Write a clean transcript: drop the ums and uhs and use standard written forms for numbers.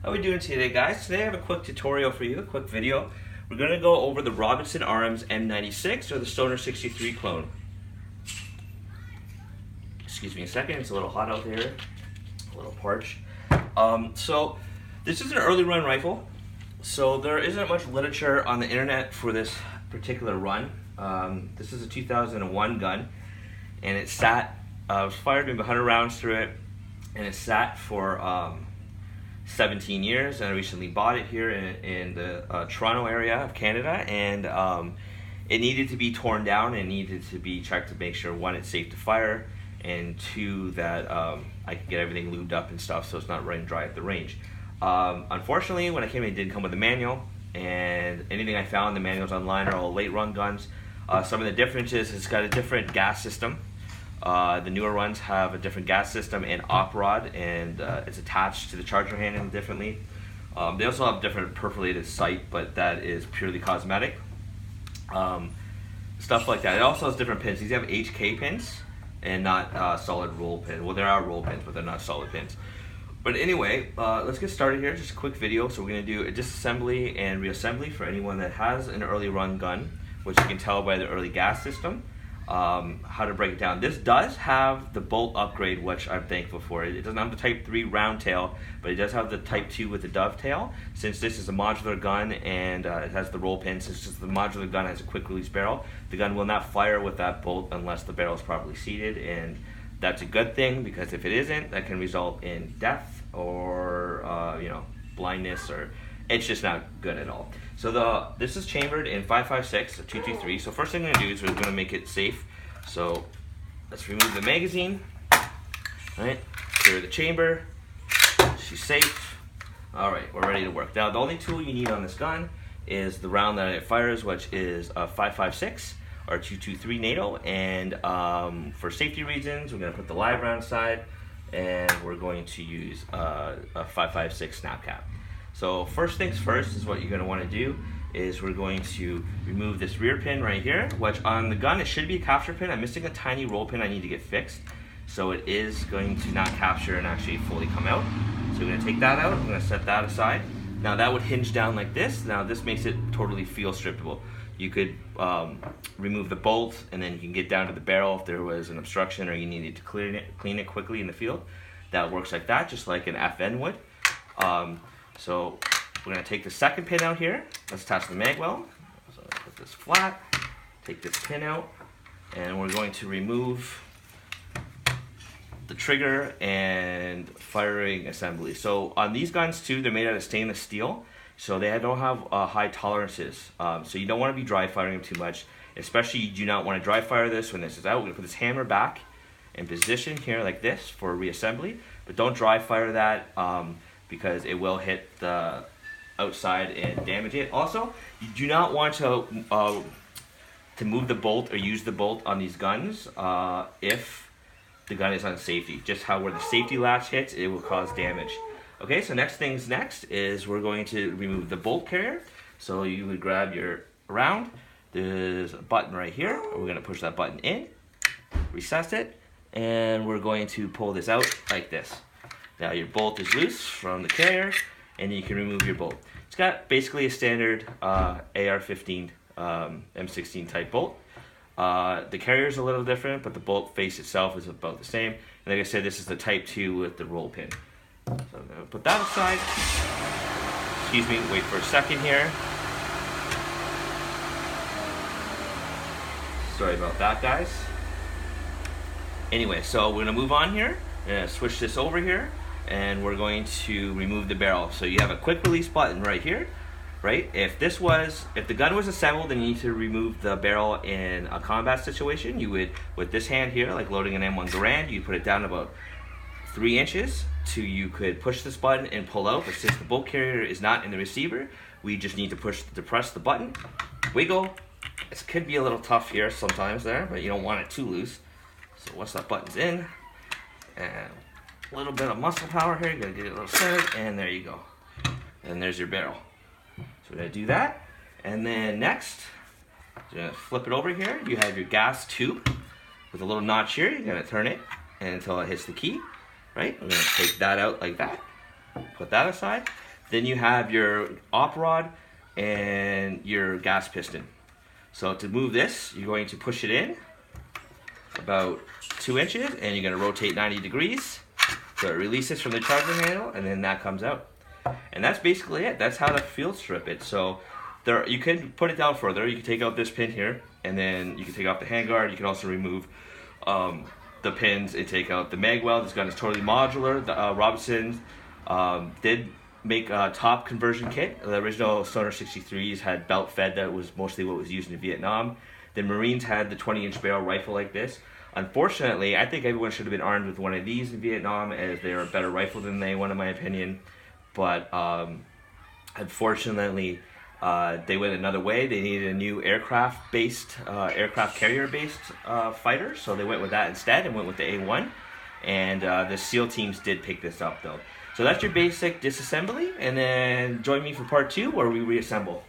How are we doing today, guys? Today I have a quick tutorial for you, a quick video. We're going to go over the Robinson Arms M96 or the Stoner 63 clone. Excuse me a second, it's a little hot out there, a little parched. So this is an early run rifle, so there isn't much literature on the internet for this particular run. This is a 2001 gun, and it sat, I was fired maybe 100 rounds through it, and it sat for 17 years, and I recently bought it here in the Toronto area of Canada, and it needed to be torn down and needed to be checked to make sure, one, it's safe to fire, and two, that I could get everything lubed up and stuff so it's not running dry at the range. Unfortunately, when I came in, it did come with a manual, and anything I found, the manuals online are all late run guns. Some of the differences, it's got a different gas system. The newer ones have a different gas system and op rod, and it's attached to the charger handle differently. They also have different perforated sight, but that is purely cosmetic. Stuff like that. It also has different pins. These have HK pins and not solid roll pins. Well, there are roll pins, but they're not solid pins. But anyway, let's get started here. Just a quick video. So we're going to do a disassembly and reassembly for anyone that has an early run gun, which you can tell by the early gas system. How to break it down. This does have the bolt upgrade, which I'm thankful for. It doesn't have the Type 3 round tail, but it does have the Type 2 with the dovetail. Since this is a modular gun and it has the roll pin, since the modular gun has a quick release barrel, the gun will not fire with that bolt unless the barrel is properly seated, and that's a good thing, because if it isn't, that can result in death or blindness, or it's just not good at all. So this is chambered in 5.56, a 223. So first thing I'm going to do is we're going to make it safe. So let's remove the magazine. All right, clear the chamber. She's safe. All right, we're ready to work. Now the only tool you need on this gun is the round that it fires, which is a 5.56 or 223 NATO. And for safety reasons, we're going to put the live round aside, and we're going to use a 5.56 snap cap. So first things first is what you're going to want to do is we're going to remove this rear pin right here, which on the gun it should be a capture pin. I'm missing a tiny roll pin I need to get fixed. So it is going to not capture and actually fully come out. So we're going to take that out, I'm going to set that aside. Now that would hinge down like this. Now this makes it totally feel strippable. You could remove the bolt, and then you can get down to the barrel if there was an obstruction or you needed to clean it quickly in the field. That works like that, just like an FN would. So we're going to take the second pin out here. Let's attach the mag well. So put this flat, take this pin out, and we're going to remove the trigger and firing assembly. So on these guns too, they're made out of stainless steel, so they don't have high tolerances. So you don't want to be dry firing them too much. Especially, you do not want to dry fire this when this is out. We're going to put this hammer back in position here like this for reassembly, but don't dry fire that. Because it will hit the outside and damage it. Also, you do not want to move the bolt or use the bolt on these guns if the gun is on safety. Just where the safety latch hits, it will cause damage. Okay, so next is we're going to remove the bolt carrier. So you would grab your round. There's a button right here. We're going to push that button in, recess it, and we're going to pull this out like this. Now your bolt is loose from the carrier, and you can remove your bolt. It's got basically a standard AR-15 M16 type bolt. The carrier is a little different, but the bolt face itself is about the same. And like I said, this is the Type 2 with the roll pin. So I'm going to put that aside. Excuse me, wait for a second here. Sorry about that, guys. Anyway, so we're going to move on here. I'm going to switch this over here, and we're going to remove the barrel. So you have a quick release button right here, right? If the gun was assembled and you need to remove the barrel in a combat situation, you would, with this hand here, like loading an M1 Garand, you put it down about 3 inches to you could push this button and pull out. But since the bolt carrier is not in the receiver, we just need to press the button, wiggle. This could be a little tough here sometimes there, but you don't want it too loose. So once that button's in, and a little bit of muscle power here, you're gonna get it a little centered, and there you go. And there's your barrel. So we're gonna do that, and then next, you're gonna flip it over here. You have your gas tube with a little notch here. You're gonna turn it until it hits the key, right? We're gonna take that out like that, put that aside. Then you have your op rod and your gas piston. So to move this, you're going to push it in about 2 inches, and you're going to rotate 90 degrees. So it releases from the charger handle, and then that comes out. And that's basically it. That's how to field strip it. So there, you can put it down further. You can take out this pin here, and then you can take off the handguard. You can also remove the pins and take out the mag weld. This gun is totally modular. The Robinson did make a top conversion kit. The original Stoner 63s had belt fed. That was mostly what was used in Vietnam. The Marines had the 20-inch barrel rifle like this. Unfortunately, I think everyone should have been armed with one of these in Vietnam, as they're a better rifle than they were, in my opinion. But unfortunately, they went another way. They needed a new aircraft carrier-based fighter, so they went with that instead and went with the A1. And the SEAL teams did pick this up, though. So that's your basic disassembly, and then join me for part 2 where we reassemble.